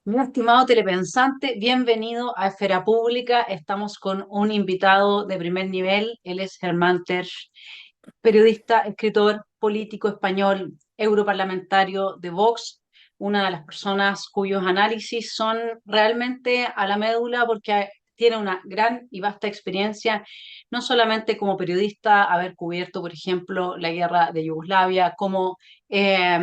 Mi estimado telepensante, bienvenido a Esfera Pública. Estamos con un invitado de primer nivel. Él es Germán Terch, periodista, escritor, político español, europarlamentario de Vox, una de las personas cuyos análisis son realmente a la médula porque tiene una gran y vasta experiencia, no solamente como periodista, haber cubierto, por ejemplo, la guerra de Yugoslavia, como eh,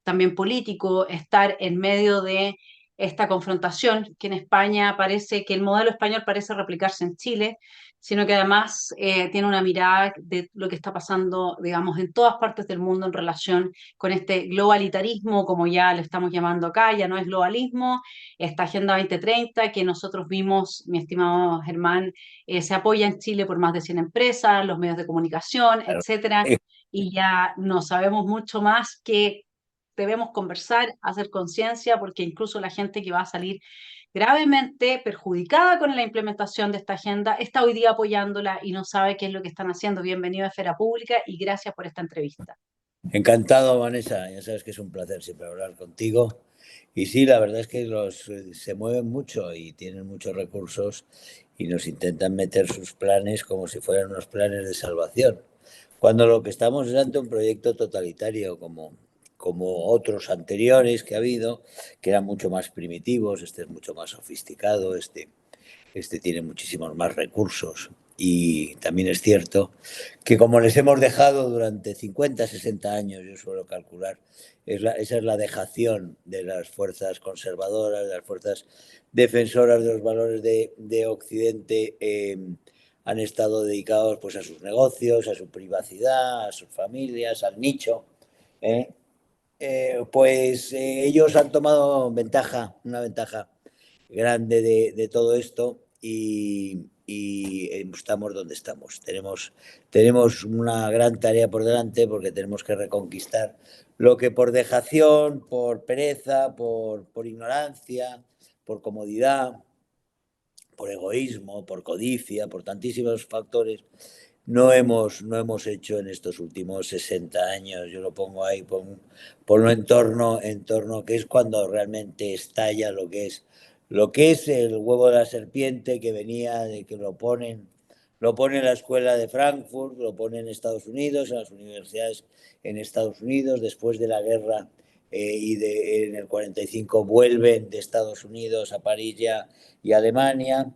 también político, estar en medio de esta confrontación que en España parece que el modelo español parece replicarse en Chile, sino que además tiene una mirada de lo que está pasando, digamos, en todas partes del mundo en relación con este globalitarismo, como ya lo estamos llamando acá, ya no es globalismo, esta Agenda 2030 que nosotros vimos, mi estimado Germán, se apoya en Chile por más de 100 empresas, los medios de comunicación, Claro. etcétera, y ya no sabemos mucho más que debemos conversar, hacer conciencia, porque incluso la gente que va a salir gravemente perjudicada con la implementación de esta agenda está hoy día apoyándola y no sabe qué es lo que están haciendo. Bienvenido a Esfera Pública y gracias por esta entrevista. Encantado, Vanessa. Ya sabes que es un placer siempre hablar contigo. Y sí, la verdad es que se mueven mucho y tienen muchos recursos y nos intentan meter sus planes como si fueran unos planes de salvación. Cuando lo que estamos es ante un proyecto totalitario como otros anteriores que ha habido, que eran mucho más primitivos. Este es mucho más sofisticado, este tiene muchísimos más recursos. Y también es cierto que como les hemos dejado durante 50, 60 años, yo suelo calcular, esa es la dejación de las fuerzas conservadoras, de las fuerzas defensoras de los valores de Occidente, han estado dedicados pues, a sus negocios, a su privacidad, a sus familias, al nicho. ¿eh? Ellos han tomado una ventaja grande de todo esto y estamos donde estamos. Tenemos una gran tarea por delante porque tenemos que reconquistar lo que por dejación, por pereza, por ignorancia, por comodidad, por egoísmo, por codicia, por tantísimos factores, no hemos hecho en estos últimos 60 años. Yo lo pongo ahí, ponlo en torno, que es cuando realmente estalla lo que es el huevo de la serpiente que venía de que lo pone en la escuela de Frankfurt, lo pone en Estados Unidos, en las universidades en Estados Unidos, después de la guerra en el 45 vuelven de Estados Unidos a París y a Alemania,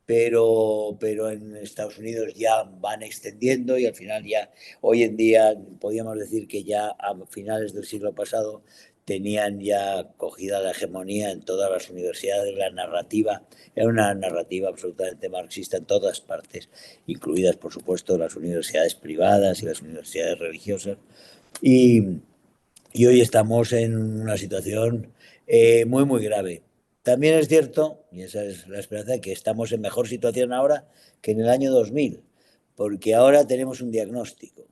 pero en Estados Unidos ya van extendiendo y al final ya, hoy en día, podríamos decir que ya a finales del siglo pasado tenían ya cogida la hegemonía en todas las universidades, la narrativa, era una narrativa absolutamente marxista en todas partes, incluidas por supuesto las universidades privadas y las universidades religiosas. Y, y hoy estamos en una situación muy, muy grave. También es cierto, y esa es la esperanza, que estamos en mejor situación ahora que en el año 2000, porque ahora tenemos un diagnóstico,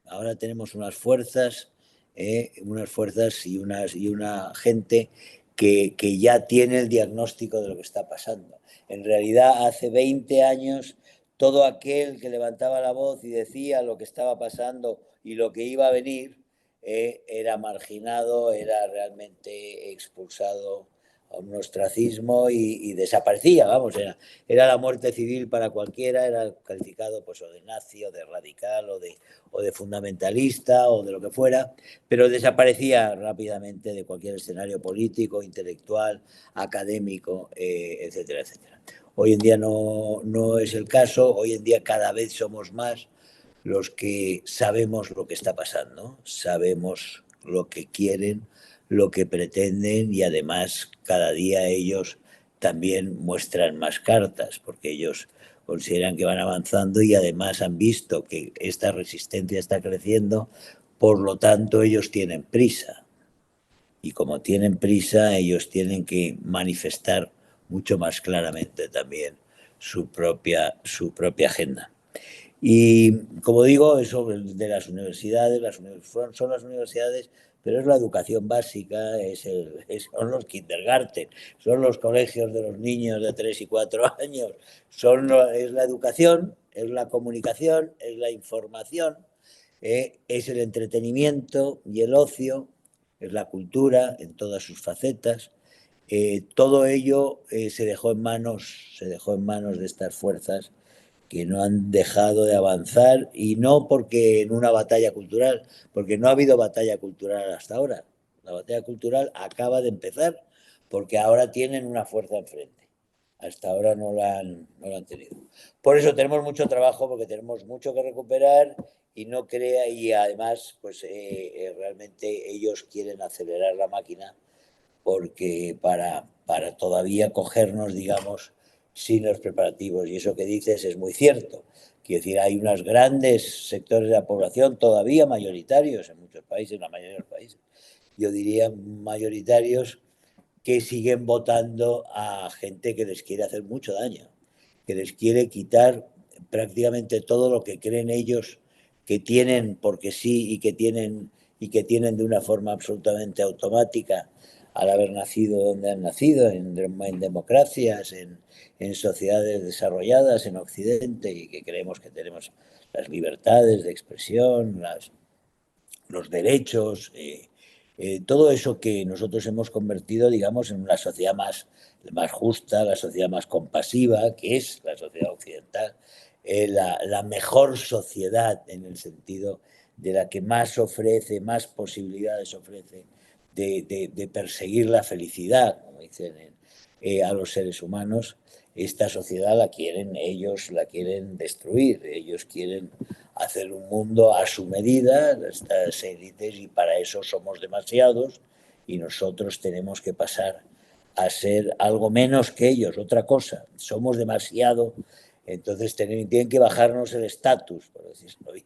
ahora tenemos unas fuerzas y una gente que ya tiene el diagnóstico de lo que está pasando. En realidad, hace 20 años, todo aquel que levantaba la voz y decía lo que estaba pasando y lo que iba a venir, era marginado, era realmente expulsado a un ostracismo y desaparecía, vamos, era la muerte civil para cualquiera, era calificado pues o de nazi o de radical o de fundamentalista o de lo que fuera, pero desaparecía rápidamente de cualquier escenario político, intelectual, académico, etcétera, etcétera. Hoy en día no es el caso, hoy en día cada vez somos más los que sabemos lo que está pasando, sabemos lo que quieren, lo que pretenden, y además cada día ellos también muestran más cartas, porque ellos consideran que van avanzando y además han visto que esta resistencia está creciendo, por lo tanto ellos tienen prisa. Y como tienen prisa, ellos tienen que manifestar mucho más claramente también su propia agenda. Y como digo, eso de las universidades, son las universidades, pero es la educación básica, son los kindergarten, son los colegios de los niños de 3 y 4 años, es la educación, es la comunicación, es la información, es el entretenimiento y el ocio, es la cultura en todas sus facetas. Todo ello se dejó en manos de estas fuerzas que no han dejado de avanzar, y no porque en una batalla cultural, porque no ha habido batalla cultural hasta ahora. La batalla cultural acaba de empezar porque ahora tienen una fuerza enfrente. Hasta ahora no la han tenido. Por eso tenemos mucho trabajo, porque tenemos mucho que recuperar, y además pues realmente ellos quieren acelerar la máquina, porque para todavía cogernos, digamos, sin los preparativos. Y eso que dices es muy cierto. Quiero decir, hay unos grandes sectores de la población todavía mayoritarios en muchos países, en la mayoría de los países, yo diría mayoritarios, que siguen votando a gente que les quiere hacer mucho daño, que les quiere quitar prácticamente todo lo que creen ellos que tienen porque sí, y que tienen de una forma absolutamente automática, al haber nacido donde han nacido, en democracias, en sociedades desarrolladas en Occidente, y que creemos que tenemos las libertades de expresión, los derechos, todo eso que nosotros hemos convertido, digamos, en una sociedad más justa, la sociedad más compasiva, que es la sociedad occidental, la mejor sociedad en el sentido de la que más ofrece, más posibilidades ofrece de perseguir la felicidad, como dicen a los seres humanos. Esta sociedad ellos la quieren destruir, ellos quieren hacer un mundo a su medida, estas élites, y para eso somos demasiados, y nosotros tenemos que pasar a ser algo menos que ellos, otra cosa. Somos demasiado, entonces tienen que bajarnos el estatus, por decirlo. Y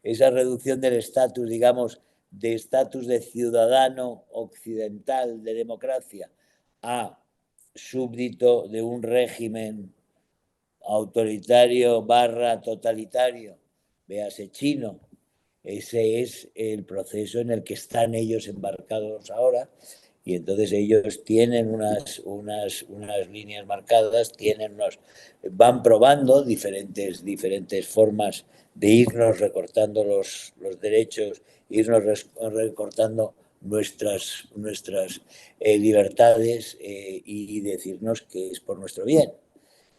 esa reducción del estatus, digamos, de estatus de ciudadano occidental de democracia a súbdito de un régimen autoritario barra totalitario, véase chino. Ese es el proceso en el que están ellos embarcados ahora, y entonces ellos tienen unas líneas marcadas, van probando diferentes formas de irnos recortando los derechos, irnos recortando nuestras libertades, y decirnos que es por nuestro bien.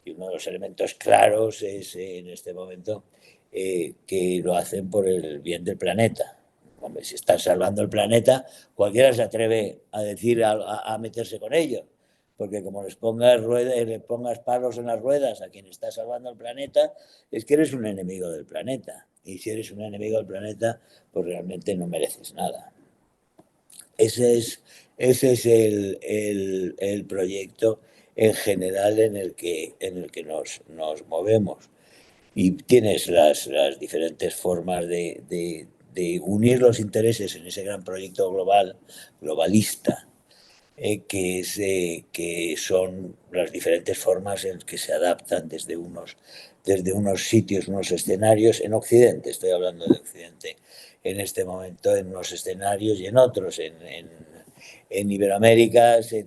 Y uno de los elementos claros es en este momento que lo hacen por el bien del planeta. Hombre, si están salvando el planeta, cualquiera se atreve a decir, a meterse con ellos, porque como les pongas palos en las ruedas a quien está salvando el planeta, es que eres un enemigo del planeta. Y si eres un enemigo del planeta, pues realmente no mereces nada. Ese es el proyecto en general en el que nos movemos. Y tienes las diferentes formas de unir los intereses en ese gran proyecto globalista, que son las diferentes formas en que se adaptan desde unos sitios, unos escenarios, en Occidente, estoy hablando de Occidente en este momento, en unos escenarios y en otros. En Iberoamérica se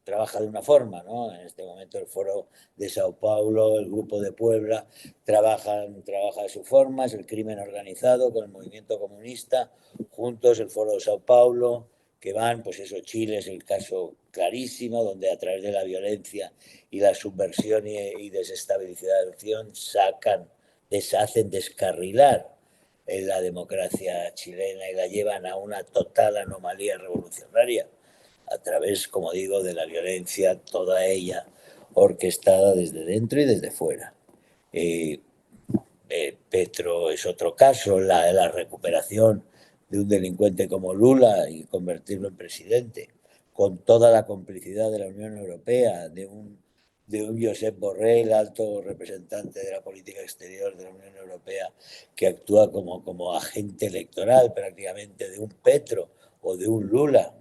trabaja de una forma, ¿no? En este momento el Foro de Sao Paulo, el Grupo de Puebla, trabaja de su forma, es el crimen organizado con el movimiento comunista, juntos el Foro de Sao Paulo, que van, pues eso, Chile es el caso clarísimo, donde a través de la violencia y la subversión y desestabilización hacen descarrilar en la democracia chilena, y la llevan a una total anomalía revolucionaria a través, como digo, de la violencia, toda ella orquestada desde dentro y desde fuera. Petro es otro caso, la recuperación de un delincuente como Lula y convertirlo en presidente, con toda la complicidad de la Unión Europea, de un Josep Borrell, alto representante de la política exterior de la Unión Europea, que actúa como agente electoral prácticamente de un Petro o de un Lula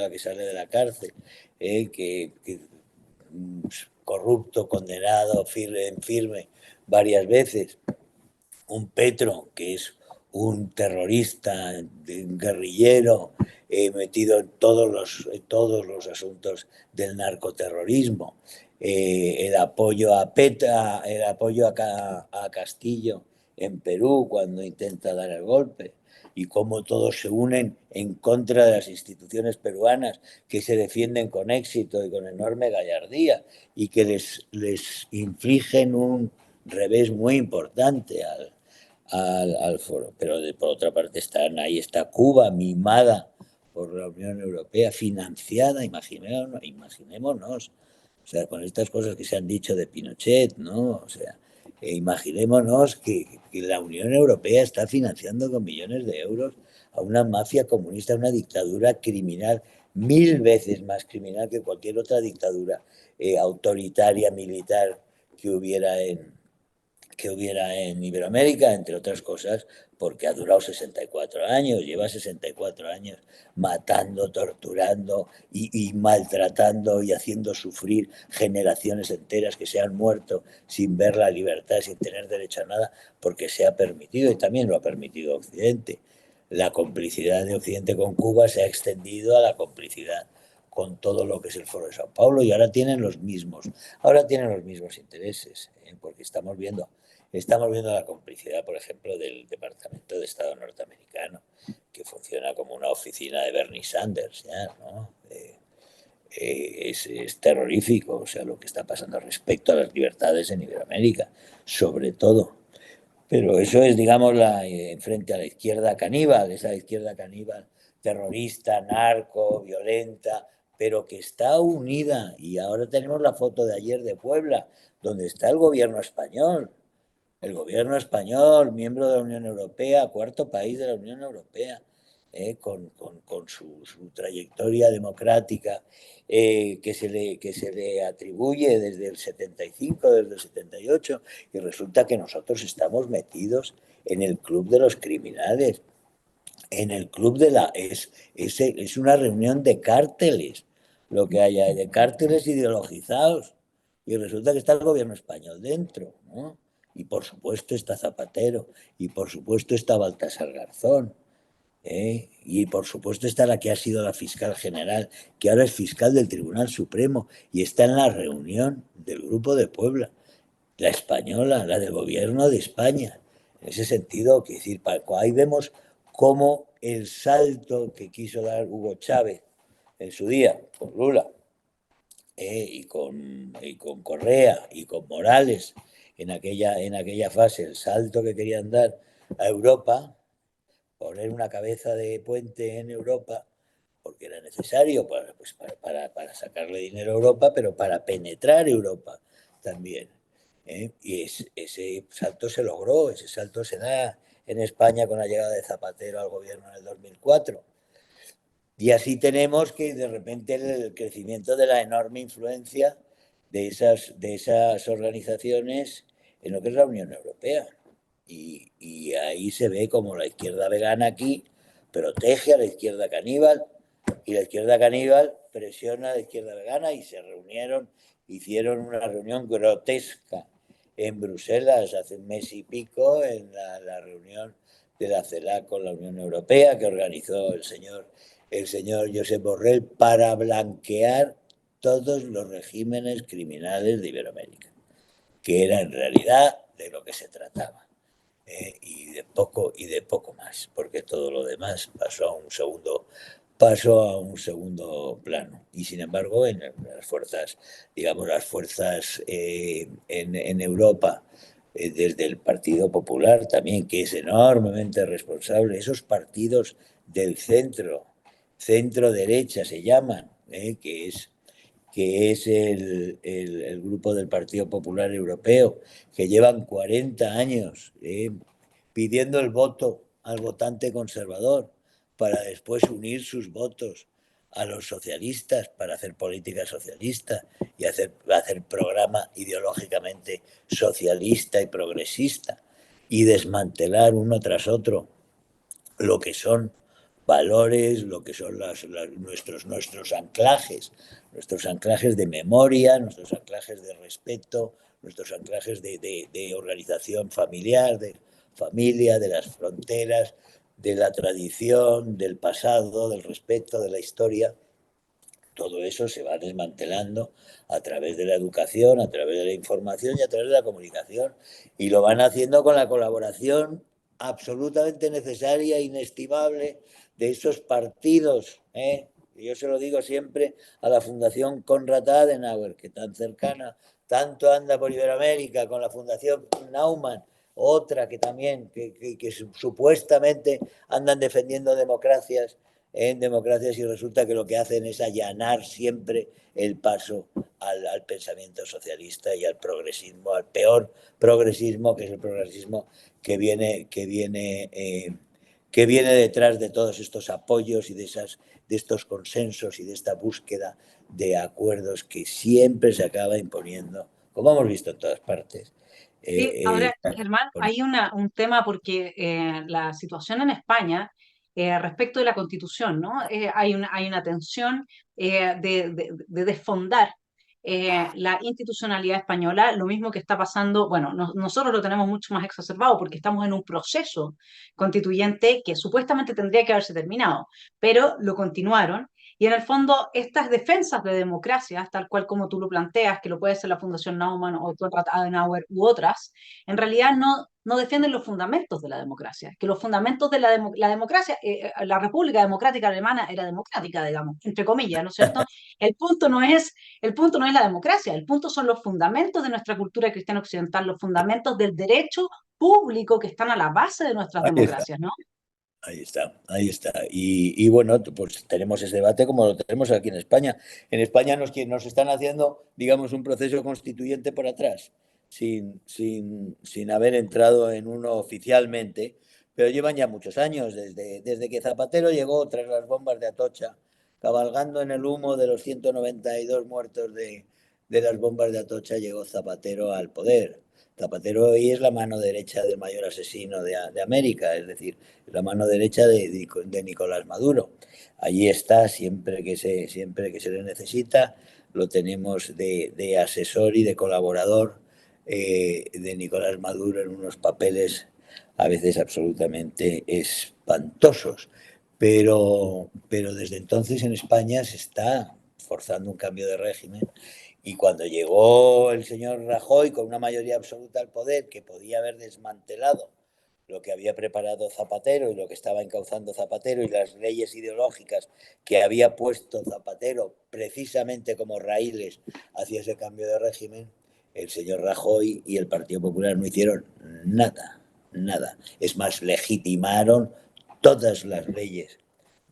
que sale de la cárcel, que corrupto, condenado en firme varias veces, un Petro que es un terrorista, un guerrillero, metido en todos los asuntos del narcoterrorismo, el apoyo el apoyo a Castillo en Perú cuando intenta dar el golpe, y cómo todos se unen en contra de las instituciones peruanas que se defienden con éxito y con enorme gallardía y que les infligen un revés muy importante al foro. Pero por otra parte ahí está Cuba, mimada por la Unión Europea, financiada, imaginémonos, o sea, con estas cosas que se han dicho de Pinochet, ¿no? O sea, imaginémonos que la Unión Europea está financiando con millones de euros a una mafia comunista, una dictadura criminal, 1000 veces más criminal que cualquier otra dictadura autoritaria, militar que hubiera en Iberoamérica, entre otras cosas, porque ha durado 64 años, lleva 64 años matando, torturando y maltratando y haciendo sufrir generaciones enteras que se han muerto sin ver la libertad, sin tener derecho a nada, porque se ha permitido, y también lo ha permitido Occidente. La complicidad de Occidente con Cuba se ha extendido a la complicidad con todo lo que es el Foro de Sao Paulo, y ahora tienen los mismos intereses, porque estamos viendo la complicidad, por ejemplo, del Departamento de Estado norteamericano, que funciona como una oficina de Bernie Sanders, ¿ya? ¿No? Es terrorífico, o sea, lo que está pasando respecto a las libertades en Iberoamérica, sobre todo. Pero eso es, digamos, frente a la izquierda caníbal, esa izquierda caníbal terrorista, narco, violenta, pero que está unida. Y ahora tenemos la foto de ayer de Puebla, donde está el gobierno español, miembro de la Unión Europea, cuarto país de la Unión Europea, con su trayectoria democrática que se le atribuye desde el 75, desde el 78, y resulta que nosotros estamos metidos en el club de los criminales, en el club de la... Es una reunión de cárteles, lo que hay ahí, de cárteles ideologizados, y resulta que está el gobierno español dentro, ¿no? Y por supuesto está Zapatero, y por supuesto está Baltasar Garzón, y por supuesto está la que ha sido la fiscal general, que ahora es fiscal del Tribunal Supremo, y está en la reunión del Grupo de Puebla, la española, la del gobierno de España. En ese sentido, que decir, ahí vemos cómo el salto que quiso dar Hugo Chávez en su día con Lula, y con Correa y con Morales en aquella fase, el salto que querían dar a Europa, poner una cabeza de puente en Europa, porque era necesario para sacarle dinero a Europa, pero para penetrar Europa también. Y ese salto se logró, ese salto se da en España con la llegada de Zapatero al gobierno en el 2004. Y así tenemos que de repente el crecimiento de la enorme influencia de esas organizaciones en lo que es la Unión Europea. Y ahí se ve como la izquierda vegana aquí protege a la izquierda caníbal, y la izquierda caníbal presiona a la izquierda vegana, y se reunieron, hicieron una reunión grotesca en Bruselas hace un mes y pico, en la reunión de la CELAC con la Unión Europea, que organizó el señor Josep Borrell para blanquear todos los regímenes criminales de Iberoamérica, que era en realidad de lo que se trataba. Y de poco más, porque todo lo demás pasó a un segundo plano. Y sin embargo, en las fuerzas, digamos, las fuerzas en Europa, desde el Partido Popular también, que es enormemente responsable, esos partidos del centro derecha se llaman, que es el grupo del Partido Popular Europeo, que llevan 40 años pidiendo el voto al votante conservador, para después unir sus votos a los socialistas para hacer política socialista y hacer programa ideológicamente socialista y progresista y desmantelar uno tras otro lo que son valores, lo que son nuestros anclajes de memoria, nuestros anclajes de respeto, nuestros anclajes de organización familiar, de familia, de las fronteras, de la tradición, del pasado, del respeto, de la historia. Todo eso se va desmantelando a través de la educación, a través de la información y a través de la comunicación. Y lo van haciendo con la colaboración absolutamente necesaria e inestimable de esos partidos. Yo se lo digo siempre a la Fundación Konrad Adenauer, que tan cercana, tanto anda por Iberoamérica, con la Fundación Naumann, otra que también, que supuestamente andan defendiendo democracias en democracias, y resulta que lo que hacen es allanar siempre el paso al pensamiento socialista y al progresismo, al peor progresismo, que es el progresismo que viene detrás de todos estos apoyos y de estos consensos y de esta búsqueda de acuerdos que siempre se acaba imponiendo, como hemos visto en todas partes. Sí, ahora, Germán, hay un tema porque la situación en España respecto de la Constitución, ¿no? Hay una tensión de desfondar la institucionalidad española, lo mismo que está pasando, bueno, nosotros lo tenemos mucho más exacerbado porque estamos en un proceso constituyente que supuestamente tendría que haberse terminado, pero lo continuaron. Y en el fondo, estas defensas de democracia, tal cual como tú lo planteas, que lo puede ser la Fundación Naumann o Konrad Adenauer u otras, en realidad no defienden los fundamentos de la democracia, que los fundamentos de la democracia, la República Democrática Alemana era democrática, digamos, entre comillas, ¿no es cierto? El punto no es, el punto no es la democracia, el punto son los fundamentos de nuestra cultura cristiana occidental, los fundamentos del derecho público que están a la base de nuestras Ahí está. democracias, ¿no? Ahí está, ahí está. Y bueno, pues tenemos ese debate como lo tenemos aquí en España. En España nos están haciendo, digamos, un proceso constituyente por atrás, sin haber entrado en uno oficialmente, pero llevan ya muchos años, desde que Zapatero llegó tras las bombas de Atocha, cabalgando en el humo de los 192 muertos de las bombas de Atocha, llegó Zapatero al poder. Zapatero hoy es la mano derecha del mayor asesino de América, es decir, la mano derecha de Nicolás Maduro. Allí está siempre que se le necesita, lo tenemos de asesor y de colaborador de Nicolás Maduro en unos papeles a veces absolutamente espantosos. Pero desde entonces en España se está forzando un cambio de régimen, y cuando llegó el señor Rajoy con una mayoría absoluta al poder, que podía haber desmantelado lo que había preparado Zapatero y lo que estaba encauzando Zapatero y las leyes ideológicas que había puesto Zapatero precisamente como raíles hacia ese cambio de régimen, el señor Rajoy y el Partido Popular no hicieron nada, nada. Es más, legitimaron todas las leyes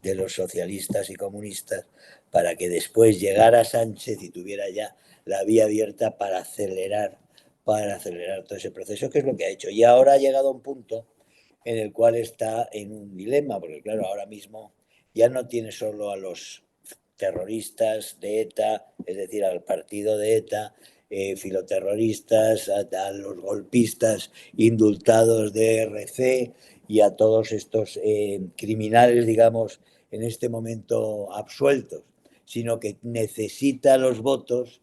de los socialistas y comunistas para que después llegara Sánchez y tuviera ya la vía abierta para acelerar todo ese proceso, que es lo que ha hecho. Y ahora ha llegado a un punto en el cual está en un dilema, porque claro, ahora mismo ya no tiene solo a los terroristas de ETA, es decir, al partido de ETA, filoterroristas, a los golpistas indultados de RC y a todos estos criminales, digamos, en este momento absueltos, sino que necesita los votos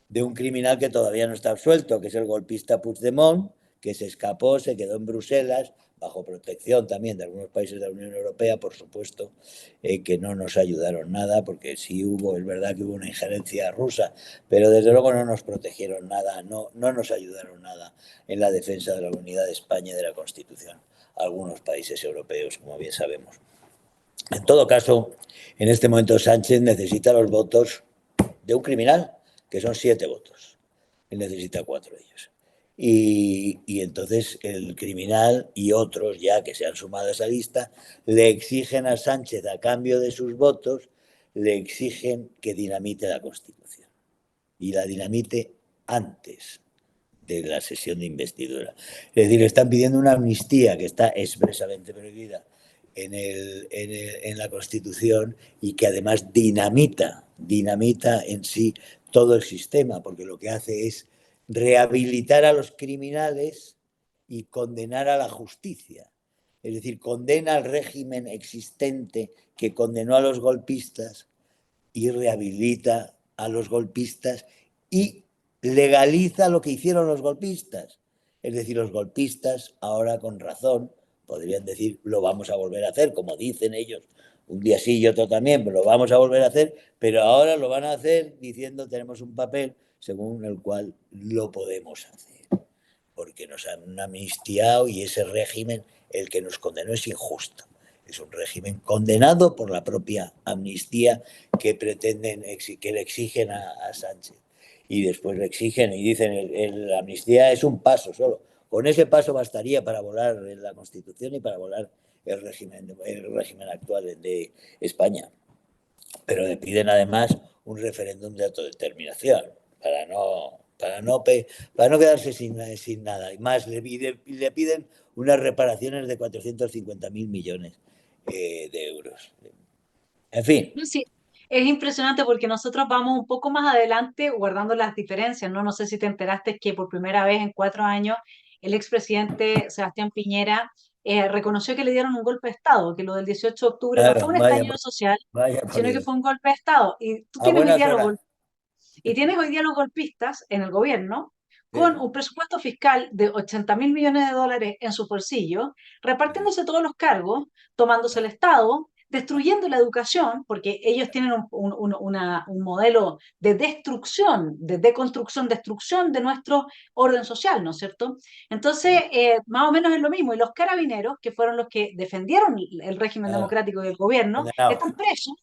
de un criminal que todavía no está absuelto, que es el golpista Puigdemont, que se escapó, se quedó en Bruselas, bajo protección también de algunos países de la Unión Europea, por supuesto, que no nos ayudaron nada, porque sí hubo, es verdad que hubo una injerencia rusa, pero desde luego no nos protegieron nada, no nos ayudaron nada en la defensa de la unidad de España y de la Constitución, algunos países europeos, como bien sabemos. En todo caso, en este momento Sánchez necesita los votos de un criminal, que son 7 votos. Él necesita 4 de ellos. Y entonces el criminal y otros ya que se han sumado a esa lista le exigen a Sánchez, a cambio de sus votos, le exigen que dinamite la Constitución. Y la dinamite antes de la sesión de investidura. Es decir, le están pidiendo una amnistía que está expresamente prohibida en la Constitución y que además dinamita en sí todo el sistema, porque lo que hace es rehabilitar a los criminales y condenar a la justicia. Es decir, condena al régimen existente que condenó a los golpistas y rehabilita a los golpistas y legaliza lo que hicieron los golpistas. Es decir, los golpistas ahora con razón podrían decir lo vamos a volver a hacer, como dicen ellos, un día sí y otro también, pero lo vamos a volver a hacer, pero ahora lo van a hacer diciendo tenemos un papel según el cual lo podemos hacer, porque nos han amnistiado y ese régimen, el que nos condenó, es injusto. Es un régimen condenado por la propia amnistía que pretenden, que le exigen a Sánchez. Y después le exigen y dicen la amnistía es un paso solo. Con ese paso bastaría para volar la Constitución y para volar el régimen actual de España. Pero le piden además un referéndum de autodeterminación para no quedarse sin nada. Y más, le piden unas reparaciones de 450.000 millones de euros. En fin. No, sí, es impresionante porque nosotros vamos un poco más adelante guardando las diferencias, ¿no? No sé si te enteraste que por primera vez en 4 años el expresidente Sebastián Piñera reconoció que le dieron un golpe de Estado, que lo del 18 de octubre no Claro, fue un estallido social, vaya por sino que Dios. fue un golpe de Estado. Y tú A tienes hoy buenas día horas. y tienes hoy día los golpistas en el gobierno con Sí. un presupuesto fiscal de 80.000 millones de dólares en su bolsillo, repartiéndose todos los cargos, tomándose el Estado, destruyendo la educación, porque ellos tienen un modelo de destrucción, de deconstrucción, destrucción de nuestro orden social, ¿no es cierto? Entonces, más o menos es lo mismo. Y los carabineros, que fueron los que defendieron el régimen Claro, democrático y el gobierno, condenados. están presos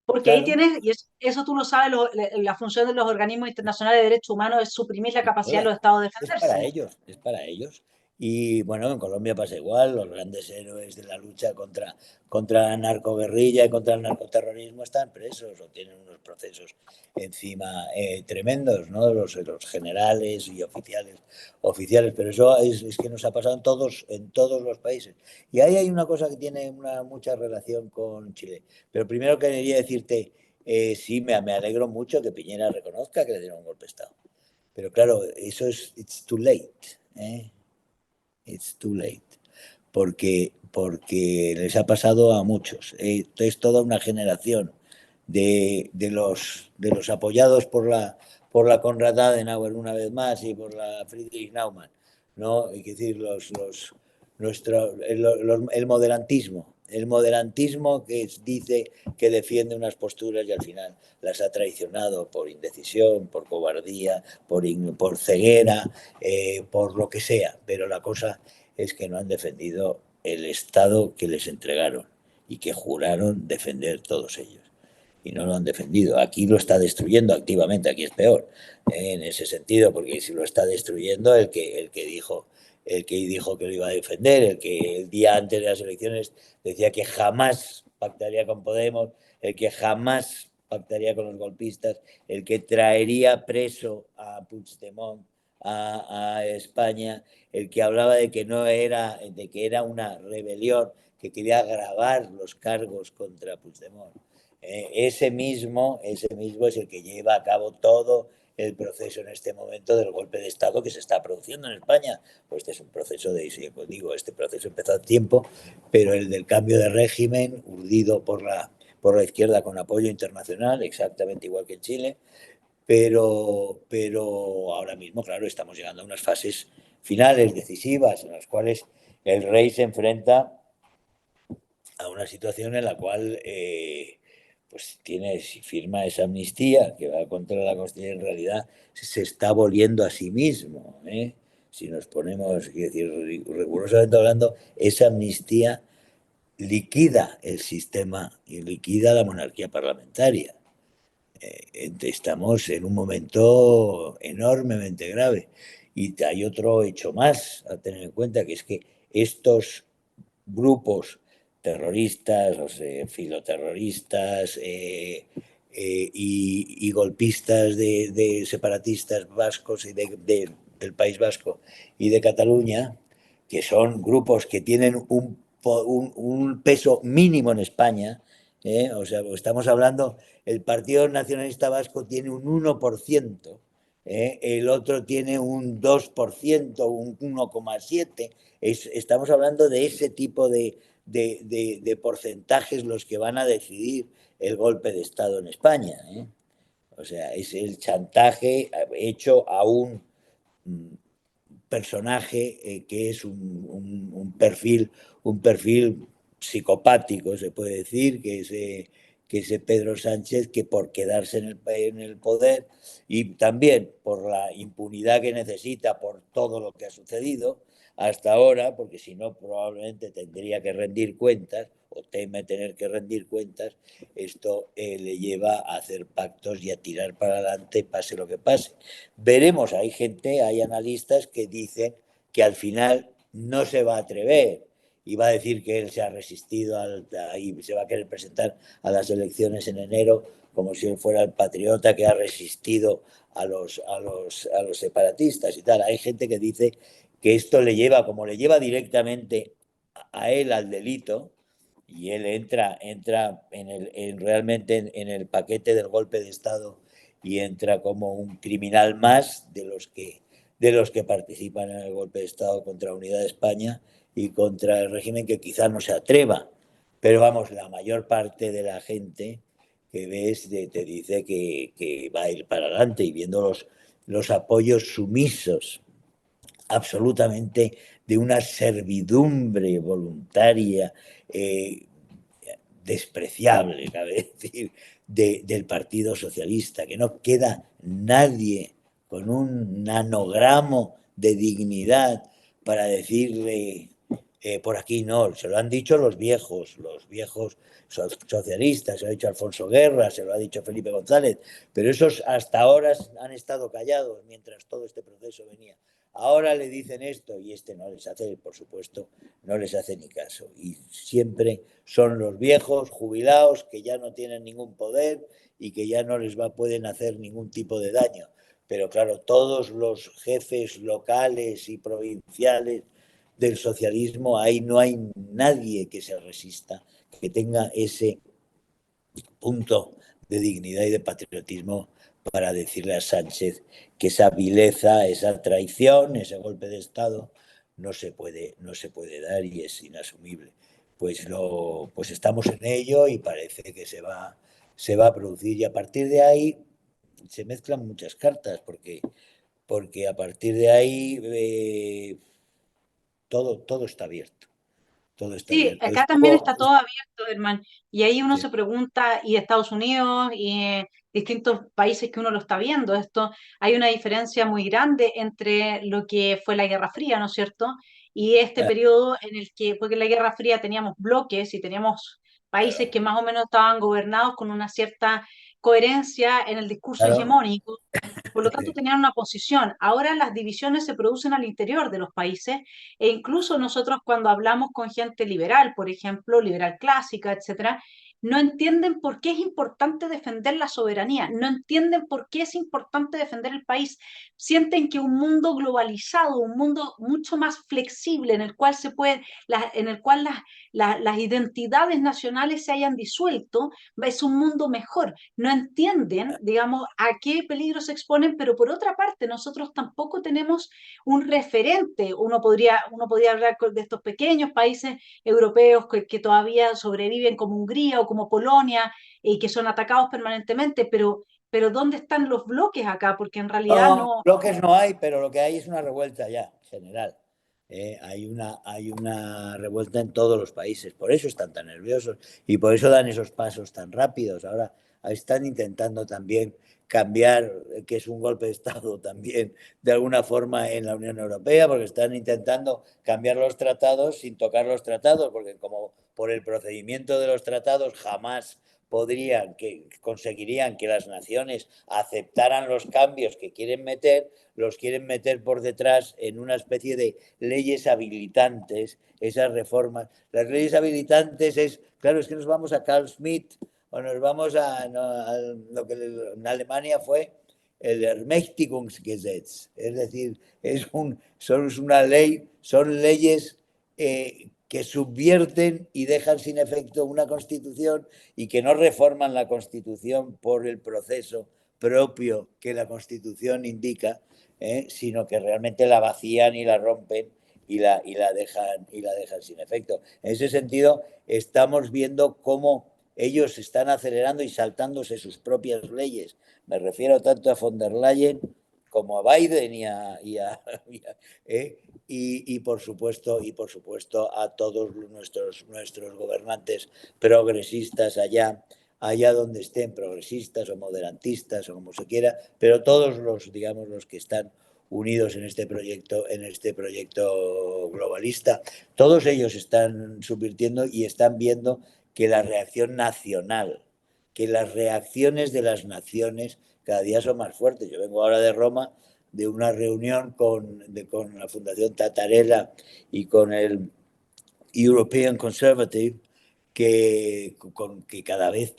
porque ahí Claro, tienes, y eso tú lo sabes, la función de los organismos internacionales de derechos humanos es suprimir la capacidad de toda. los estados de Es para defenderse. ellos, es para ellos. Y bueno, en Colombia pasa igual, los grandes héroes de la lucha contra la narcoguerrilla y contra el narcoterrorismo están presos o tienen unos procesos encima tremendos, ¿no? Los generales y oficiales, pero eso es que nos ha pasado en todos los países. Y ahí hay una cosa que tiene mucha relación con Chile. Pero primero quería decirte, sí, me alegro mucho que Piñera reconozca que le dieron un golpe de Estado. Pero claro, eso it's too late, ¿eh? It's too late. Porque les ha pasado a muchos. Es toda una generación de los apoyados por la Konrad Adenauer una vez más y por la Friedrich Naumann, ¿no? Hay que decir, el moderantismo que dice que defiende unas posturas y al final las ha traicionado por indecisión, por cobardía, por ceguera, por lo que sea. Pero la cosa es que no han defendido el Estado que les entregaron y que juraron defender todos ellos. Y no lo han defendido. Aquí lo está destruyendo activamente, aquí es peor, en ese sentido, porque si lo está destruyendo el que dijo que lo iba a defender, el que el día antes de las elecciones decía que jamás pactaría con Podemos, el que jamás pactaría con los golpistas, el que traería preso a Puigdemont a España, el que hablaba de que no era, de que era una rebelión, que quería agravar los cargos contra Puigdemont. Ese mismo es el que lleva a cabo todo el proceso en este momento del golpe de Estado que se está produciendo en España. Pues este es un proceso pues digo, este proceso empezó a tiempo, pero el del cambio de régimen, urdido por la izquierda con apoyo internacional, exactamente igual que en Chile, pero ahora mismo, claro, estamos llegando a unas fases finales, decisivas, en las cuales el rey se enfrenta a una situación en la cual pues tiene, si firma esa amnistía que va contra la Constitución, en realidad se está volviendo a sí mismo. Si nos ponemos, quiero decir, rigurosamente hablando, esa amnistía liquida el sistema y liquida la monarquía parlamentaria. Estamos en un momento enormemente grave. Y hay otro hecho más a tener en cuenta, que es que estos grupos terroristas, o sea, filoterroristas y golpistas de separatistas vascos y del País Vasco y de Cataluña, que son grupos que tienen un peso mínimo en España. O sea, estamos hablando, el Partido Nacionalista Vasco tiene un 1%, el otro tiene un 2%, un 1,7%. Estamos hablando de ese tipo de porcentajes los que van a decidir el golpe de Estado en España. O sea, es el chantaje hecho a un personaje que es un perfil psicopático, se puede decir, que ese Pedro Sánchez, que por quedarse en el poder y también por la impunidad que necesita por todo lo que ha sucedido hasta ahora, porque si no probablemente tendría que rendir cuentas o teme tener que rendir cuentas, esto le lleva a hacer pactos y a tirar para adelante pase lo que pase. Veremos, hay gente, hay analistas que dicen que al final no se va a atrever y va a decir que él se ha resistido y se va a querer presentar a las elecciones en enero como si él fuera el patriota que ha resistido a los separatistas y tal. Hay gente que dice que esto le lleva, como le lleva directamente a él al delito, y él entra realmente en el paquete del golpe de Estado y entra como un criminal más de los que participan en el golpe de Estado contra la unidad de España y contra el régimen, que quizá no se atreva. Pero vamos, la mayor parte de la gente que ves te dice que va a ir para adelante, y viendo los apoyos sumisos absolutamente de una servidumbre voluntaria despreciable, cabe decir, del Partido Socialista, que no queda nadie con un nanogramo de dignidad para decirle por aquí no. Se lo han dicho los viejos socialistas, se lo ha dicho Alfonso Guerra, se lo ha dicho Felipe González, pero esos hasta ahora han estado callados mientras todo este proceso venía. Ahora le dicen esto y este no les hace, por supuesto, no les hace ni caso. Y siempre son los viejos jubilados que ya no tienen ningún poder y que ya no pueden hacer ningún tipo de daño. Pero claro, todos los jefes locales y provinciales del socialismo, ahí no hay nadie que se resista, que tenga ese punto de dignidad y de patriotismo para decirle a Sánchez que esa vileza, esa traición, ese golpe de Estado no se puede dar y es inasumible. Pues estamos en ello y parece que se va a producir, y a partir de ahí se mezclan muchas cartas porque a partir de ahí todo está abierto, todo está Sí, abierto. acá también está todo abierto, hermano. Y ahí uno Sí, se pregunta, y Estados Unidos y distintos países que uno lo está viendo, esto, hay una diferencia muy grande entre lo que fue la Guerra Fría, ¿no es cierto? Y este periodo en el que, porque en la Guerra Fría teníamos bloques y teníamos países que más o menos estaban gobernados con una cierta coherencia en el discurso claro. hegemónico. Por lo tanto, tenían una posición. Ahora las divisiones se producen al interior de los países e incluso nosotros cuando hablamos con gente liberal, por ejemplo, liberal clásica, etcétera, no entienden por qué es importante defender la soberanía, no entienden por qué es importante defender el país. Sienten que un mundo globalizado, un mundo mucho más flexible en el cual se puede, en el cual las identidades nacionales se hayan disuelto, es un mundo mejor. No entienden, digamos, a qué peligro se exponen, pero por otra parte, nosotros tampoco tenemos un referente. Uno podría hablar de estos pequeños países europeos que todavía sobreviven como Hungría o como Polonia y que son atacados permanentemente, pero ¿dónde están los bloques acá? Porque en realidad No, no. bloques no hay, pero lo que hay es una revuelta ya, general. Hay una revuelta en todos los países, por eso están tan nerviosos y por eso dan esos pasos tan rápidos. Ahora están intentando también cambiar, que es un golpe de Estado también, de alguna forma en la Unión Europea, porque están intentando cambiar los tratados sin tocar los tratados, porque como por el procedimiento de los tratados jamás conseguirían que las naciones aceptaran los cambios que quieren meter, los quieren meter por detrás en una especie de leyes habilitantes, esas reformas. Las leyes habilitantes claro, es que nos vamos a Carl Schmitt o nos vamos a lo que en Alemania fue el Ermächtigungsgesetz, es decir, es una ley, son leyes que subvierten y dejan sin efecto una Constitución y que no reforman la Constitución por el proceso propio que la Constitución indica, sino que realmente la vacían y la rompen y la dejan sin efecto. En ese sentido, estamos viendo cómo ellos están acelerando y saltándose sus propias leyes. Me refiero tanto a von der Leyen como a Biden por supuesto a todos nuestros gobernantes progresistas allá donde estén, progresistas o moderantistas o como se quiera, pero todos los que están unidos en este proyecto globalista, todos ellos están subvirtiendo y están viendo que la reacción nacional, que las reacciones de las naciones cada día son más fuertes. Yo vengo ahora de Roma, de una reunión con la Fundación Tatarella y con el European Conservative, que cada vez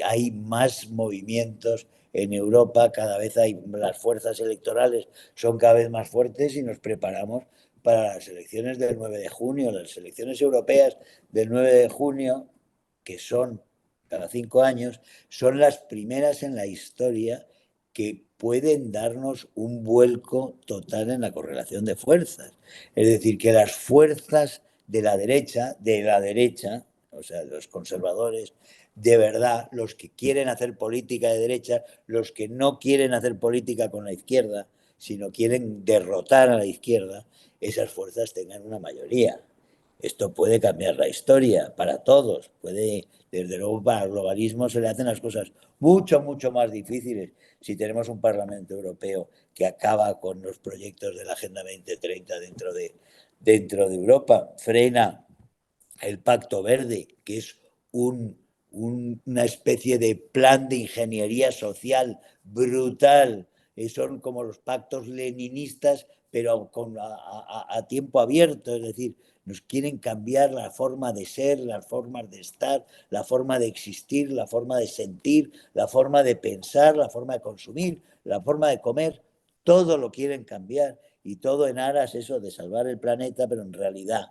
hay más movimientos en Europa, cada vez las fuerzas electorales son cada vez más fuertes y nos preparamos para las elecciones del 9 de junio, las elecciones europeas del 9 de junio, que son cada 5 años, son las primeras en la historia que pueden darnos un vuelco total en la correlación de fuerzas. Es decir, que las fuerzas de la derecha, o sea, los conservadores, de verdad, los que quieren hacer política de derecha, los que no quieren hacer política con la izquierda, sino quieren derrotar a la izquierda, esas fuerzas tengan una mayoría. Esto puede cambiar la historia para todos. Desde luego, para el globalismo se le hacen las cosas mucho, mucho más difíciles si tenemos un Parlamento Europeo que acaba con los proyectos de la Agenda 2030 dentro de Europa, frena el Pacto Verde, que es una especie de plan de ingeniería social brutal. Son como los pactos leninistas, pero a tiempo abierto, es decir, nos quieren cambiar la forma de ser, las formas de estar, la forma de existir, la forma de sentir, la forma de pensar, la forma de consumir, la forma de comer, todo lo quieren cambiar y todo en aras eso de salvar el planeta, pero en realidad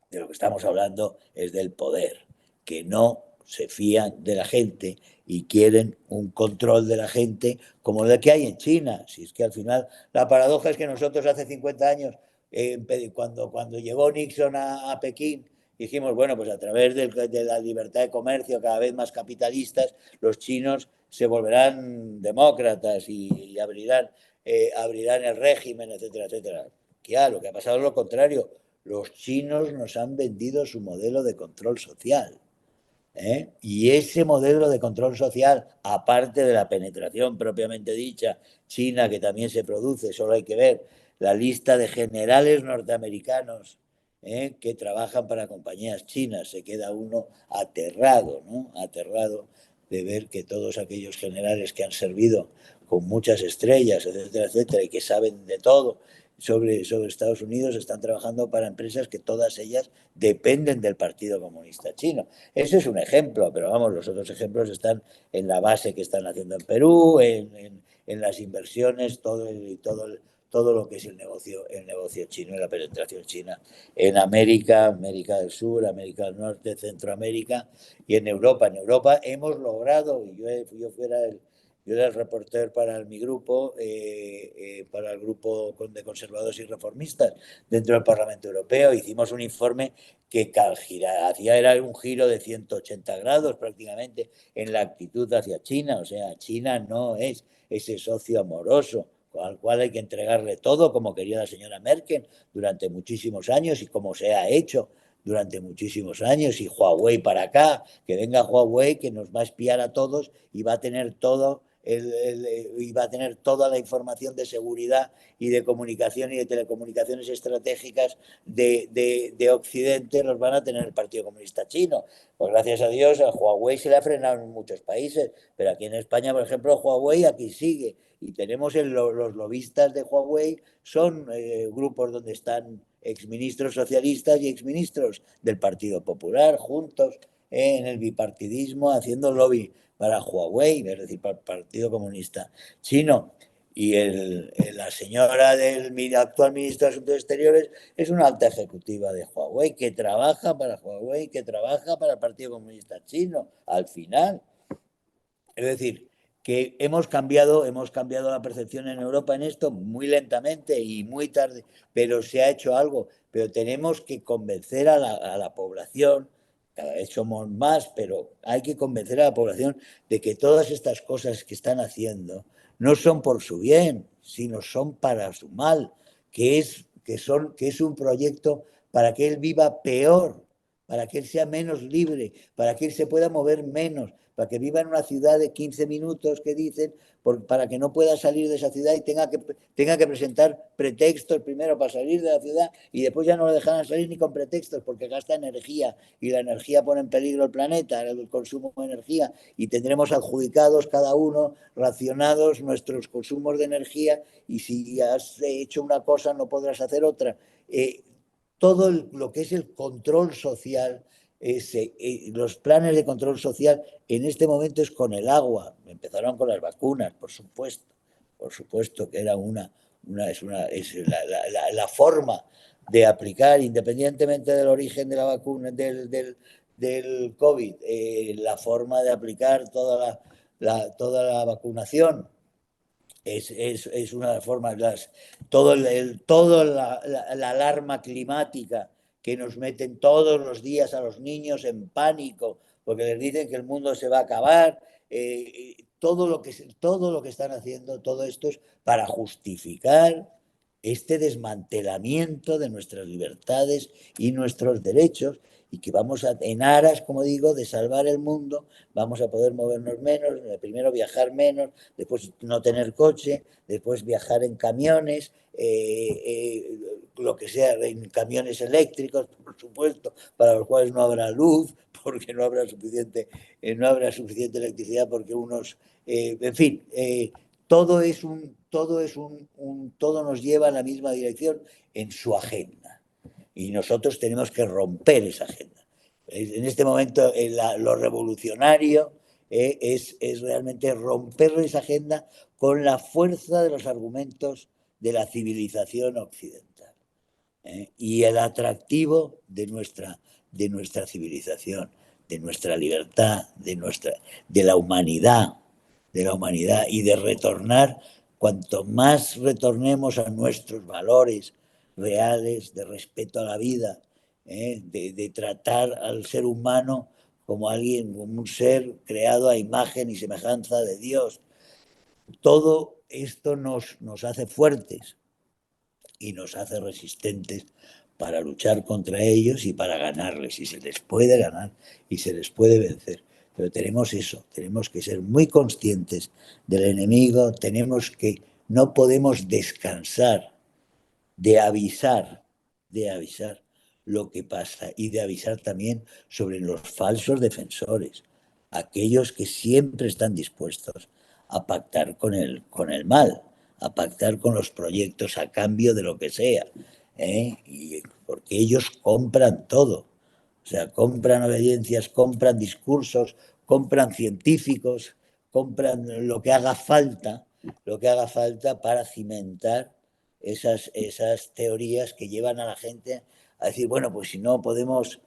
de lo que estamos hablando es del poder, que no se fían de la gente y quieren un control de la gente como el que hay en China. Si es que al final la paradoja es que nosotros hace 50 años, cuando llegó Nixon a Pekín, dijimos, bueno, pues a través de la libertad de comercio cada vez más capitalistas, los chinos se volverán demócratas y abrirán el régimen, etcétera, etcétera. Claro, lo que ha pasado es lo contrario. Los chinos nos han vendido su modelo de control social. Y ese modelo de control social, aparte de la penetración propiamente dicha china, que también se produce, solo hay que ver la lista de generales norteamericanos que trabajan para compañías chinas, se queda uno aterrado, ¿no? Aterrado de ver que todos aquellos generales que han servido con muchas estrellas, etcétera, etcétera, y que saben de todo sobre Estados Unidos, están trabajando para empresas que todas ellas dependen del Partido Comunista Chino. Ese es un ejemplo, pero vamos, los otros ejemplos están en la base que están haciendo en Perú, en las inversiones, todo lo que es el negocio chino y la penetración china en América, América del Sur, América del Norte, Centroamérica y en Europa. En Europa hemos logrado, y yo era el reporter para mi grupo, para el grupo de conservadores y reformistas dentro del Parlamento Europeo. Hicimos un informe que hacía era un giro de 180 grados prácticamente en la actitud hacia China. O sea, China no es ese socio amoroso al cual hay que entregarle todo, como quería la señora Merkel durante muchísimos años y como se ha hecho durante muchísimos años, y Huawei para acá, que venga Huawei, que nos va a espiar a todos y va a tener y va a tener toda la información de seguridad y de comunicación y de telecomunicaciones estratégicas de Occidente, los van a tener el Partido Comunista Chino. Pues gracias a Dios a Huawei se le ha frenado en muchos países, pero aquí en España, por ejemplo, Huawei aquí sigue. Y tenemos los lobistas de Huawei, son grupos donde están exministros socialistas y exministros del Partido Popular juntos en el bipartidismo haciendo lobby para Huawei, es decir, para el Partido Comunista Chino. la señora del actual ministro de Asuntos Exteriores es una alta ejecutiva de Huawei que trabaja para Huawei, que trabaja para el Partido Comunista Chino, al final. Es decir, que hemos cambiado la percepción en Europa en esto muy lentamente y muy tarde, pero se ha hecho algo. Pero tenemos que convencer a la población, cada vez somos más, pero hay que convencer a la población de que todas estas cosas que están haciendo no son por su bien, sino son para su mal, que es un proyecto para que él viva peor, para que él sea menos libre, para que él se pueda mover menos, para que viva en una ciudad de 15 minutos que dicen, para que no pueda salir de esa ciudad y tenga que presentar pretextos primero para salir de la ciudad y después ya no lo dejarán salir ni con pretextos porque gasta energía y la energía pone en peligro el planeta, el consumo de energía y tendremos adjudicados cada uno, racionados nuestros consumos de energía y si has hecho una cosa no podrás hacer otra. Todo lo que es el control social, los planes de control social en este momento es con el agua. Empezaron con las vacunas, por supuesto que era la forma de aplicar, independientemente del origen de la vacuna, del COVID, la forma de aplicar toda la vacunación es una de las formas, todo la alarma climática que nos meten todos los días a los niños en pánico, porque les dicen que el mundo se va a acabar, todo lo que están haciendo, todo esto es para justificar este desmantelamiento de nuestras libertades y nuestros derechos y que vamos en aras, como digo, de salvar el mundo, vamos a poder movernos menos, primero viajar menos, después no tener coche, después viajar en camiones, lo que sea, en camiones eléctricos, por supuesto, para los cuales no habrá luz, porque no habrá suficiente electricidad, porque en fin, todo nos lleva en la misma dirección en su agenda. Y nosotros tenemos que romper esa agenda. En este momento, lo revolucionario es realmente romper esa agenda con la fuerza de los argumentos de la civilización occidental y el atractivo de nuestra civilización, de nuestra libertad, de la humanidad y de retornar, cuanto más retornemos a nuestros valores reales de respeto a la vida, de tratar al ser humano como alguien, como un ser creado a imagen y semejanza de Dios. Todo esto nos hace fuertes y nos hace resistentes para luchar contra ellos y para ganarles. Y se les puede ganar y se les puede vencer. Pero tenemos eso, tenemos que ser muy conscientes del enemigo, no podemos descansar de avisar lo que pasa y de avisar también sobre los falsos defensores, aquellos que siempre están dispuestos a pactar con el mal, a pactar con los proyectos a cambio de lo que sea, porque ellos compran todo, o sea, compran obediencias, compran discursos, compran científicos, compran lo que haga falta para cimentar esas teorías que llevan a la gente a decir, bueno, pues si no podemos,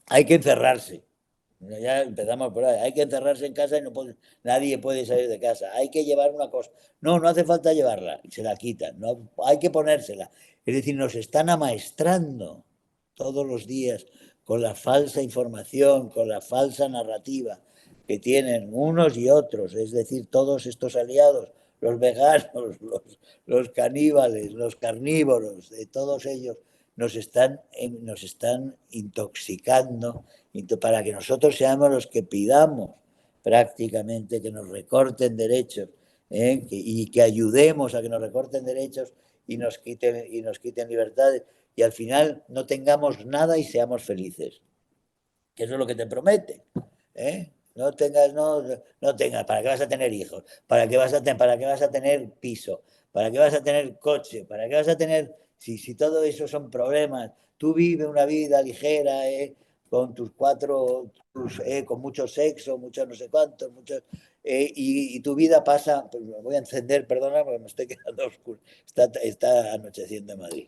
hay que encerrarse. Ya empezamos por ahí. Hay que encerrarse en casa y nadie puede salir de casa. Hay que llevar una cosa. No, no hace falta llevarla. Se la quitan. No, hay que ponérsela. Es decir, nos están amaestrando todos los días con la falsa información, con la falsa narrativa que tienen unos y otros. Es decir, todos estos aliados, los veganos, los caníbales, los carnívoros, de todos ellos nos están intoxicando para que nosotros seamos los que pidamos prácticamente que nos recorten derechos y que ayudemos a que nos recorten derechos y nos quiten libertades y al final no tengamos nada y seamos felices. Que eso es lo que te promete. No tengas, no tengas, ¿para qué vas a tener hijos? ¿Para qué vas a tener piso? ¿Para qué vas a tener coche? ¿Para qué vas a tener, si todo eso son problemas? Tú vive una vida ligera, con tus cuatro, con mucho sexo, mucho no sé cuántos, muchos, y tu vida pasa, pues me voy a encender, perdona, porque me estoy quedando oscuro, está anocheciendo en Madrid.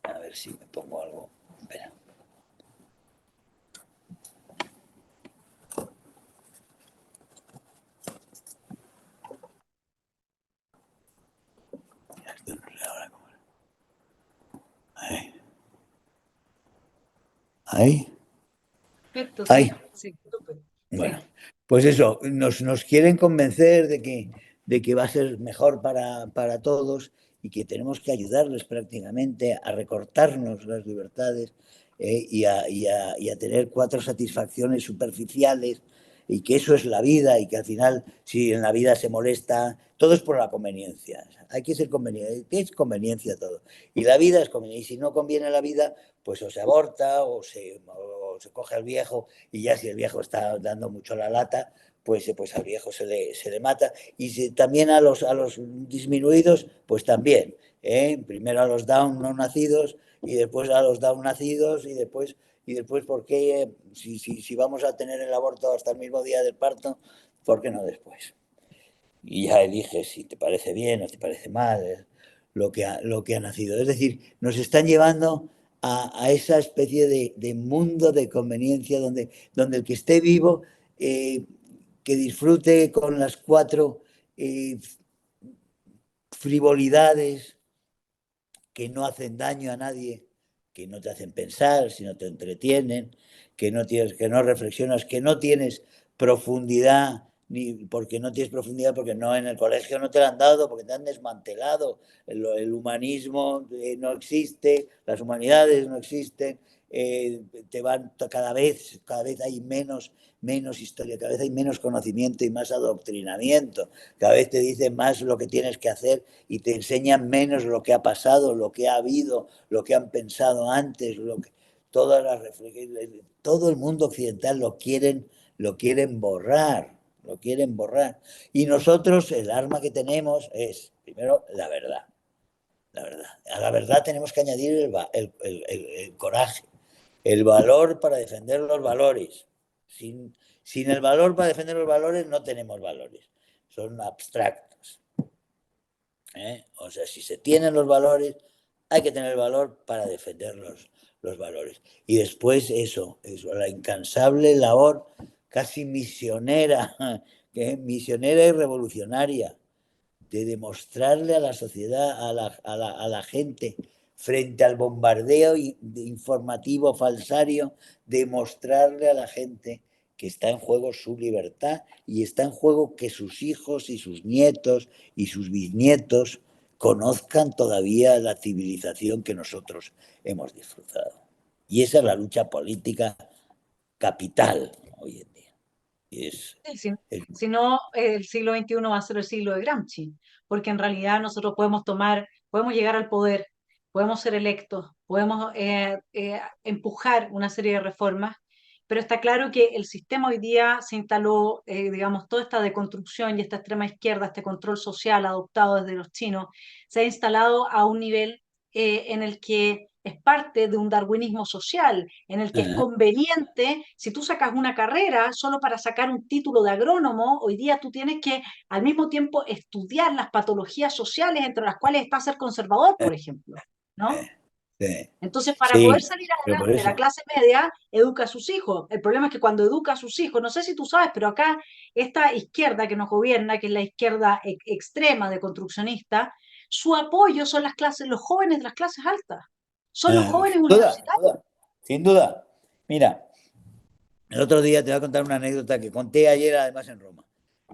A ver si me pongo algo. Espera. Ahí. Ahí. Perfecto, Ahí. sí, sí, súper, Bueno, sí. pues eso, nos quieren convencer de que va a ser mejor para todos y que tenemos que ayudarles prácticamente a recortarnos las libertades y a tener cuatro satisfacciones superficiales y que eso es la vida y que al final, si en la vida se molesta, todo es por la conveniencia. Hay que ser conveniente, es conveniencia todo. Y la vida es conveniencia. Y si no conviene la vida, pues o se aborta o se coge al viejo y ya si el viejo está dando mucho la lata, pues al viejo se le mata. Y también a los disminuidos, pues también. Primero a los down no nacidos y después a los down nacidos y después ¿por qué? Si vamos a tener el aborto hasta el mismo día del parto, ¿por qué no después? Y ya eliges si te parece bien o te parece mal lo que ha nacido. Es decir, nos están llevando a esa especie de mundo de conveniencia donde el que esté vivo, que disfrute con las cuatro eh, frivolidades que no hacen daño a nadie, que no te hacen pensar, sino te entretienen, que no reflexionas, que no tienes profundidad, ni porque no tienes profundidad, porque no en el colegio no te la han dado, porque te han desmantelado. El humanismo no existe, las humanidades no existen, te van cada vez hay menos historia, cada vez hay menos conocimiento y más adoctrinamiento, cada vez te dicen más lo que tienes que hacer y te enseñan menos lo que ha pasado, lo que ha habido, lo que han pensado antes, todas las todo el mundo occidental lo quieren borrar, lo quieren borrar. Y nosotros el arma que tenemos es, primero, la verdad. La verdad. A la verdad tenemos que añadir el coraje, el valor para defender los valores. Sin el valor para defender los valores no tenemos valores, son abstractos. O sea, si se tienen los valores, hay que tener el valor para defender los valores. Y después eso, la incansable labor casi misionera, misionera y revolucionaria, de demostrarle a la sociedad, a la gente, frente al bombardeo informativo falsario, demostrarle a la gente que está en juego su libertad y está en juego que sus hijos y sus nietos y sus bisnietos conozcan todavía la civilización que nosotros hemos disfrutado. Y esa es la lucha política capital hoy en día. Y Sí, si, es, si no, el siglo XXI va a ser el siglo de Gramsci, porque en realidad nosotros podemos tomar, podemos llegar al poder, podemos ser electos, podemos empujar una serie de reformas, pero está claro que el sistema hoy día se instaló, digamos, toda esta deconstrucción y esta extrema izquierda, este control social adoptado desde los chinos, se ha instalado a un nivel en el que es parte de un darwinismo social, en el que es conveniente, si tú sacas una carrera solo para sacar un título de agrónomo, hoy día tú tienes que al mismo tiempo estudiar las patologías sociales entre las cuales está ser conservador, por ejemplo, ¿no? sí, Entonces, para poder sí, salir pero por adelante, la eso. clase media educa a sus hijos. El problema es que cuando educa a sus hijos, no sé si tú sabes, pero acá esta izquierda que nos gobierna, que es la izquierda extrema de construccionista, su apoyo son las clases, los jóvenes de las clases altas, son los jóvenes Sin duda, sin universitarios. duda, sin duda. Mira, el otro día te voy a contar una anécdota que conté ayer además en Roma.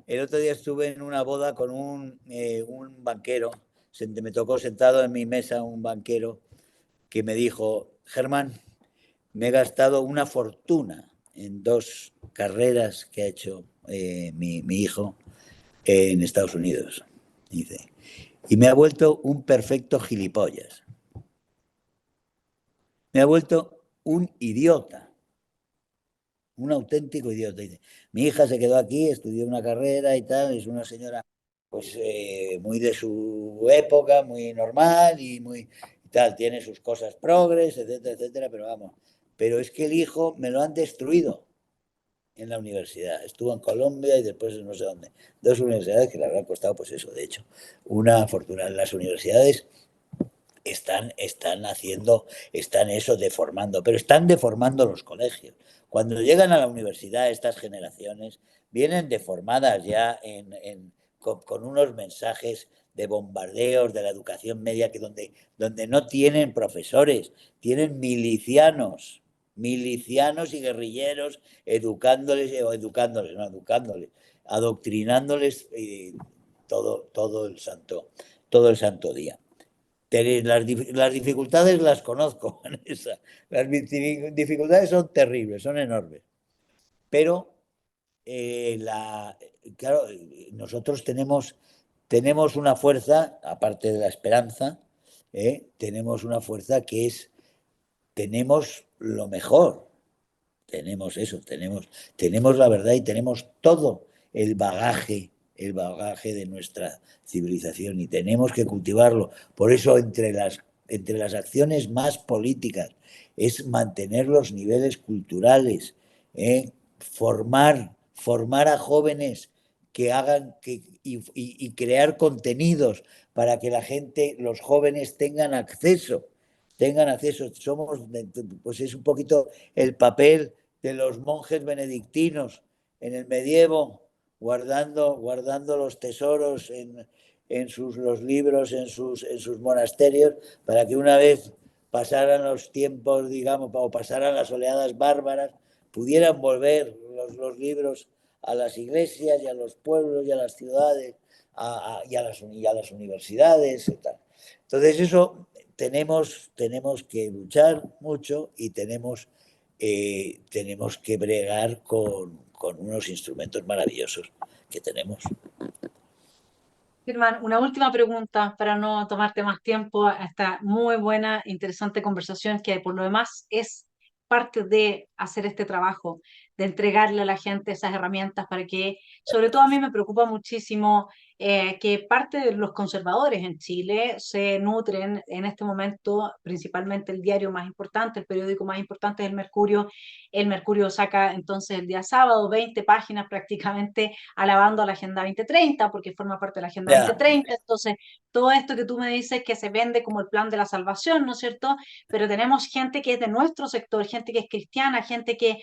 El otro día estuve en una boda con un banquero, me tocó sentado en mi mesa un banquero que me dijo, Germán, me he gastado una fortuna en dos carreras que ha hecho mi hijo en Estados Unidos. Dice, y me ha vuelto un perfecto gilipollas. Me ha vuelto un idiota, un auténtico idiota. Dice, mi hija se quedó aquí, estudió una carrera y tal, es una señora pues muy de su época, muy normal y muy y tal, tiene sus cosas progres, etcétera, etcétera, pero vamos, pero es que el hijo me lo han destruido en la universidad. Estuvo en Colombia y después en no sé dónde. Dos universidades que le habrán costado, pues eso, de hecho, una fortuna. En las universidades están eso deformando, pero están deformando los colegios. Cuando llegan a la universidad estas generaciones, vienen deformadas ya con unos mensajes de bombardeos de la educación media donde no tienen profesores, tienen milicianos y guerrilleros educándoles, adoctrinándoles todo el santo día. Las dificultades las conozco, Vanessa. Las dificultades son terribles, son enormes. Pero, claro, nosotros tenemos una fuerza, aparte de la esperanza, tenemos una fuerza que tenemos lo mejor, tenemos eso, tenemos la verdad y tenemos todo el bagaje de nuestra civilización y tenemos que cultivarlo. Por eso entre las acciones más políticas es mantener los niveles culturales, formar a jóvenes que hagan y crear contenidos para que la gente, los jóvenes tengan acceso. Pues es un poquito el papel de los monjes benedictinos en el medievo, guardando los tesoros los libros en sus monasterios, para que una vez pasaran los tiempos, digamos, o pasaran las oleadas bárbaras, pudieran volver los libros a las iglesias y a los pueblos y a las ciudades y a las universidades y tal. Entonces eso tenemos que luchar mucho y tenemos que bregar con unos instrumentos maravillosos que tenemos. Germán, una última pregunta para no tomarte más tiempo a esta muy buena, interesante conversación que por lo demás es parte de hacer este trabajo, de entregarle a la gente esas herramientas para que, sobre todo a mí me preocupa muchísimo que parte de los conservadores en Chile se nutren en este momento, principalmente el diario más importante, el periódico más importante es el Mercurio. El Mercurio saca entonces el día sábado 20 páginas prácticamente alabando a la Agenda 2030, porque forma parte de la Agenda Ya, 2030. Entonces, todo esto que tú me dices que se vende como el plan de la salvación, ¿no es cierto? Pero tenemos gente que es de nuestro sector, gente que es cristiana, gente que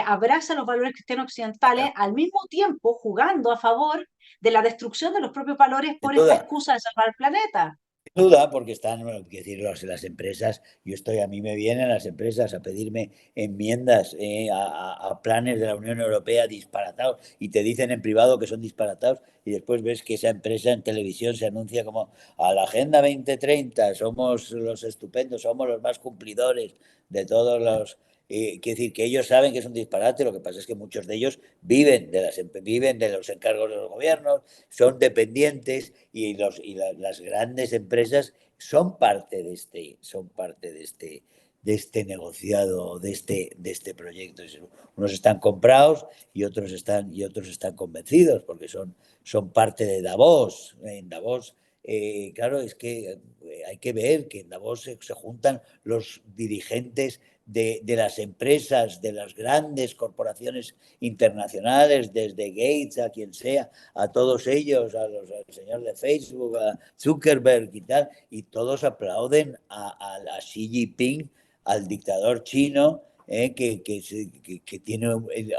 abraza los valores cristianos occidentales, al mismo tiempo jugando a favor de la destrucción de los propios valores sin por esta duda. excusa de salvar el planeta. Duda, porque están, bueno, quiero decir, las empresas, a mí me vienen las empresas a pedirme enmiendas a planes de la Unión Europea disparatados y te dicen en privado que son disparatados y después ves que esa empresa en televisión se anuncia como a la Agenda 2030, somos los estupendos, somos los más cumplidores de todos los... quiero decir, que ellos saben que es un disparate, lo que pasa es que muchos de ellos viven de los encargos de los gobiernos, son dependientes las grandes empresas son parte de este negociado, de este proyecto. Unos están comprados y otros están convencidos porque son parte de Davos. En Davos, claro, es que hay que ver que en Davos se juntan los dirigentes de las empresas, de las grandes corporaciones internacionales, desde Gates a quien sea, a todos ellos, al señor de Facebook, a Zuckerberg y tal, y todos aplauden a Xi Jinping, al dictador chino, que tiene,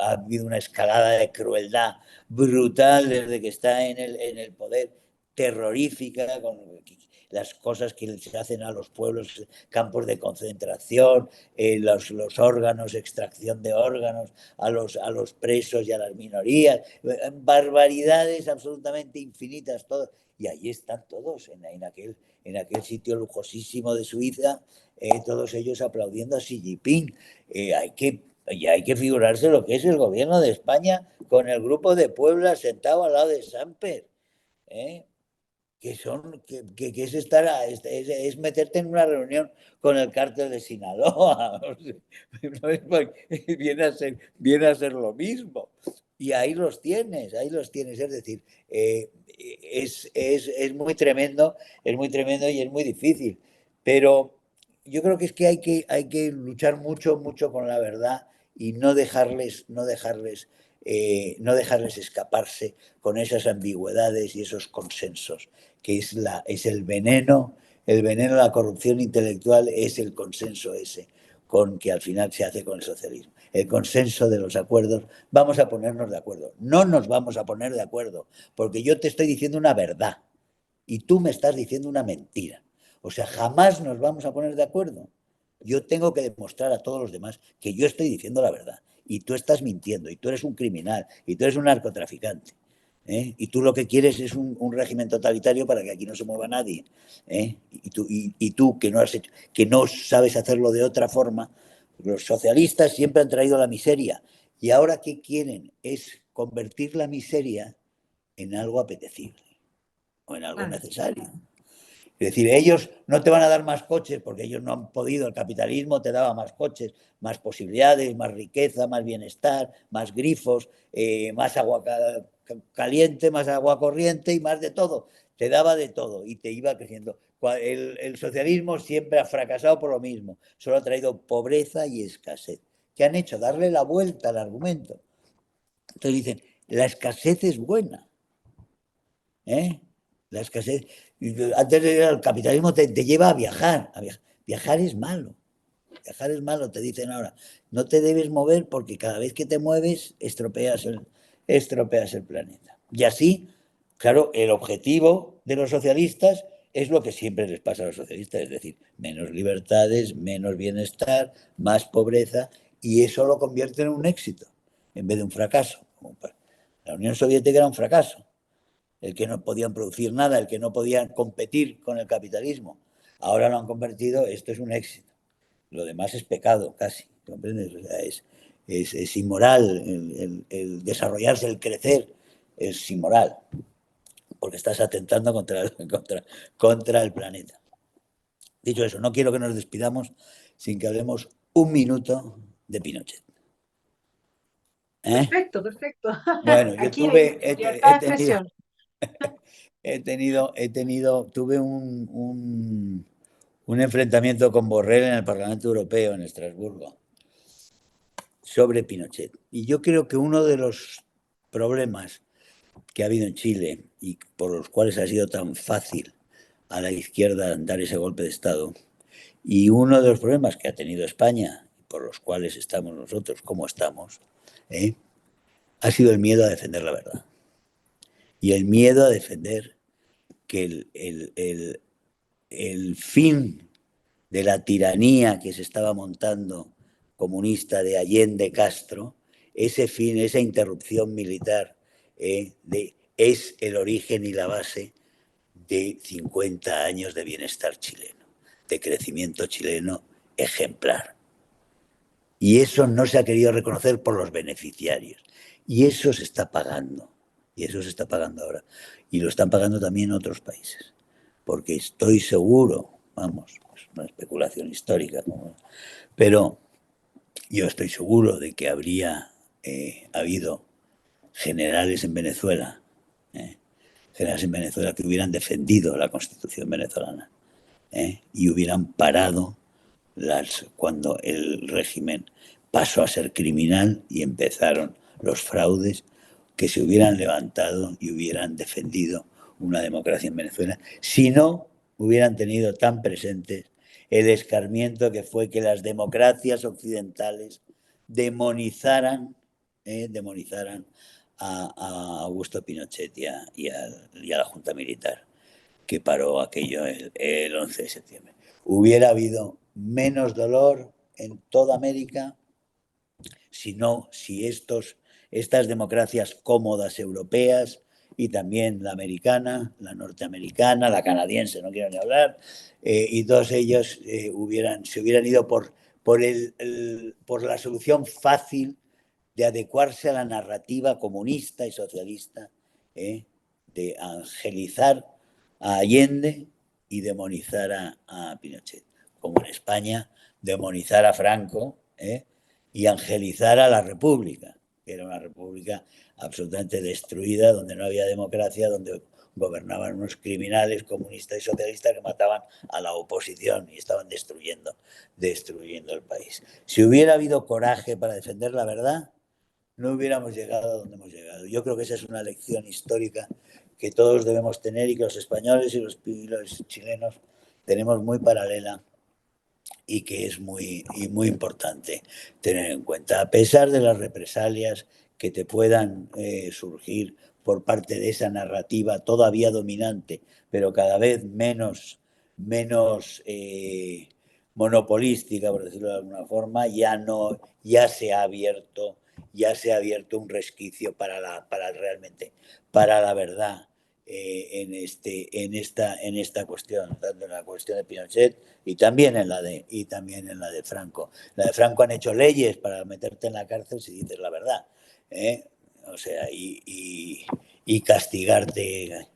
ha habido una escalada de crueldad brutal desde que está en el poder, terrorífica, con las cosas que se hacen a los pueblos, campos de concentración, los órganos, extracción de órganos, a los presos y a las minorías, barbaridades absolutamente infinitas, todo. Y ahí están todos, en aquel sitio lujosísimo de Suiza, todos ellos aplaudiendo a Xi Jinping. Y hay que figurarse lo que es el gobierno de España con el grupo de Puebla sentado al lado de Samper. ¿Eh? Que es es meterte en una reunión con el cártel de Sinaloa. Viene a ser lo mismo. Y ahí los tienes. Es decir, es muy tremendo y es muy difícil. Pero yo creo que es que hay que luchar mucho, mucho con la verdad y no dejarles escaparse con esas ambigüedades y esos consensos, que es el veneno de la corrupción intelectual es el consenso ese con que al final se hace con el socialismo. El consenso de los acuerdos, vamos a ponernos de acuerdo. No nos vamos a poner de acuerdo, porque yo te estoy diciendo una verdad y tú me estás diciendo una mentira. O sea, jamás nos vamos a poner de acuerdo. Yo tengo que demostrar a todos los demás que yo estoy diciendo la verdad y tú estás mintiendo y tú eres un criminal y tú eres un narcotraficante. Y tú lo que quieres es un régimen totalitario para que aquí no se mueva nadie. Y tú que no sabes hacerlo de otra forma. Los socialistas siempre han traído la miseria y ahora ¿qué quieren? Es convertir la miseria en algo apetecible o en algo Claro. necesario. Es decir, ellos no te van a dar más coches porque ellos no han podido. El capitalismo te daba más coches, más posibilidades, más riqueza, más bienestar, más grifos, más agua caliente, más agua corriente y más de todo. Te daba de todo y te iba creciendo. El socialismo siempre ha fracasado por lo mismo. Solo ha traído pobreza y escasez. ¿Qué han hecho? Darle la vuelta al argumento. Entonces dicen, la escasez es buena. ¿eh? La escasez. Antes el capitalismo te lleva a viajar. Viajar es malo. Viajar es malo, te dicen ahora. No te debes mover porque cada vez que te mueves estropeas el planeta. Y así, claro, el objetivo de los socialistas es lo que siempre les pasa a los socialistas, es decir, menos libertades, menos bienestar, más pobreza, y eso lo convierte en un éxito en vez de un fracaso. La Unión Soviética era un fracaso, el que no podían producir nada, el que no podían competir con el capitalismo. Ahora lo han convertido, esto es un éxito. Lo demás es pecado, casi, ¿comprendes? O sea, es inmoral el desarrollarse, el crecer, es inmoral, porque estás atentando contra el planeta. Dicho eso, no quiero que nos despidamos sin que hablemos un minuto de Pinochet. ¿Eh? Perfecto, perfecto. Bueno, yo Aquí hay libertad he de tenido, expresión. tuve un enfrentamiento con Borrell en el Parlamento Europeo en Estrasburgo sobre Pinochet. Y yo creo que uno de los problemas que ha habido en Chile y por los cuales ha sido tan fácil a la izquierda dar ese golpe de Estado, y uno de los problemas que ha tenido España, por los cuales estamos nosotros como estamos, ¿eh? ha sido el miedo a defender la verdad. Y el miedo a defender que el fin de la tiranía que se estaba montando comunista de Allende Castro, ese fin, esa interrupción militar, es el origen y la base de 50 años de bienestar chileno, de crecimiento chileno ejemplar. Y eso no se ha querido reconocer por los beneficiarios. Y eso se está pagando. Y eso se está pagando ahora. Y lo están pagando también otros países. Porque estoy seguro, vamos, es una especulación histórica, ¿no? Pero yo estoy seguro de que habría habido generales en Venezuela, ¿eh? generales en Venezuela que hubieran defendido la constitución venezolana, y hubieran parado cuando el régimen pasó a ser criminal y empezaron los fraudes, que se hubieran levantado y hubieran defendido una democracia en Venezuela, si no hubieran tenido tan presentes el escarmiento que fue que las democracias occidentales demonizaran a Augusto Pinochet y a la Junta Militar que paró aquello el 11 de septiembre. Hubiera habido menos dolor en toda América si estas democracias cómodas europeas y también la americana, la norteamericana, la canadiense, no quiero ni hablar, y todos ellos se hubieran ido por la solución fácil de adecuarse a la narrativa comunista y socialista, de angelizar a Allende y demonizar a Pinochet, como en España demonizar a Franco, y angelizar a la República, que era una república absolutamente destruida, donde no había democracia, donde gobernaban unos criminales comunistas y socialistas que mataban a la oposición y estaban destruyendo el país. Si hubiera habido coraje para defender la verdad, no hubiéramos llegado a donde hemos llegado. Yo creo que esa es una lección histórica que todos debemos tener y que los españoles y los chilenos tenemos muy paralela y que es muy importante tener en cuenta. A pesar de las represalias que te puedan surgir por parte de esa narrativa todavía dominante, pero cada vez menos monopolística, por decirlo de alguna forma, ya se ha abierto, un resquicio realmente, para la verdad en esta cuestión, tanto en la cuestión de Pinochet y también en la de Franco. La de Franco han hecho leyes para meterte en la cárcel si dices la verdad, ¿eh? O sea, y castigarte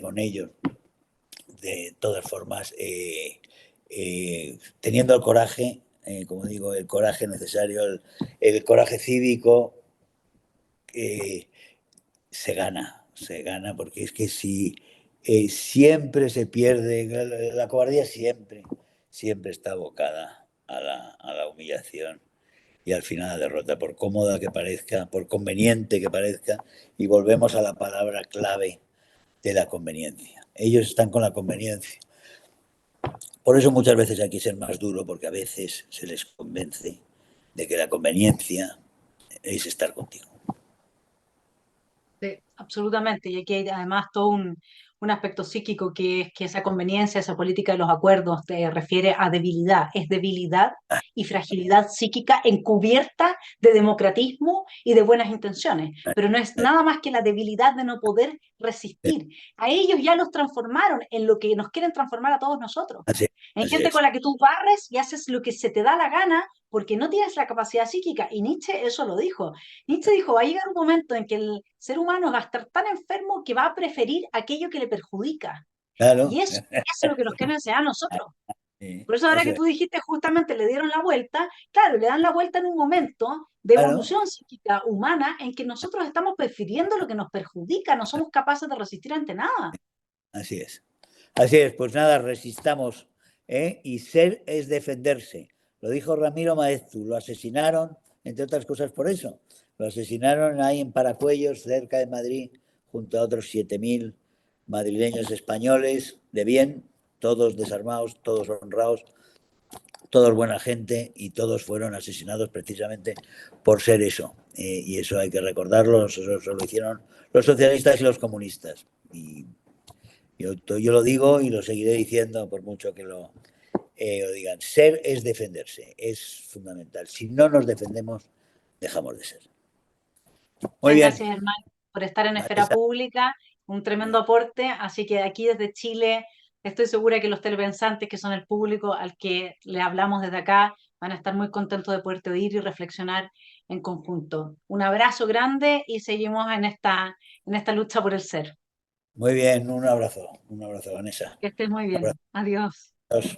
con ellos. De todas formas, teniendo el coraje, como digo, el coraje necesario, el coraje cívico, se gana, porque es que si siempre se pierde, la cobardía siempre está abocada a la humillación y al final a la derrota, por cómoda que parezca, por conveniente que parezca, y volvemos a la palabra clave de la conveniencia. Ellos están con la conveniencia. Por eso muchas veces hay que ser más duro, porque a veces se les convence de que la conveniencia es estar contigo. Sí, absolutamente. Y aquí hay además todo un aspecto psíquico que es que esa conveniencia, esa política de los acuerdos te refiere a debilidad. Es debilidad y fragilidad psíquica encubierta de democratismo y de buenas intenciones. Pero no es nada más que la debilidad de no poder resistir. A ellos ya los transformaron en lo que nos quieren transformar a todos nosotros. Así, En así gente es. con la que tú barres y haces lo que se te da la gana porque no tienes la capacidad psíquica. Y Nietzsche eso lo dijo. Nietzsche dijo, va a llegar un momento en que el ser humano va a estar tan enfermo que va a preferir aquello que le perjudica. Y Claro. eso es lo que nos quieren enseñar a nosotros. Sí, Por eso ahora eso que es. tú dijiste justamente le dieron la vuelta, claro, le dan la vuelta en un momento de Claro, evolución psíquica humana en que nosotros estamos prefiriendo lo que nos perjudica, no somos capaces de resistir ante nada. así es. Así es, pues nada, resistamos. Y ser es defenderse. Lo dijo Ramiro Maeztu, lo asesinaron, entre otras cosas por eso. Lo asesinaron ahí en Paracuellos, cerca de Madrid, junto a otros 7.000 madrileños españoles de bien, todos desarmados, todos honrados, todos buena gente y todos fueron asesinados precisamente por ser eso. Y eso hay que recordarlo, eso lo hicieron los socialistas y los comunistas. Y yo lo digo y lo seguiré diciendo por mucho que lo digan. Ser es defenderse, es fundamental. Si no nos defendemos, dejamos de ser. Muy Muchas bien. gracias, hermano, por estar en Esfera Vanessa, Pública, un tremendo aporte. Así que aquí desde Chile estoy segura que los telepensantes, que son el público al que le hablamos desde acá, van a estar muy contentos de poderte oír y reflexionar en conjunto. Un abrazo grande y seguimos en esta lucha por el ser. muy bien, un abrazo, Vanessa. Que estés muy Un bien. Adiós. abrazo.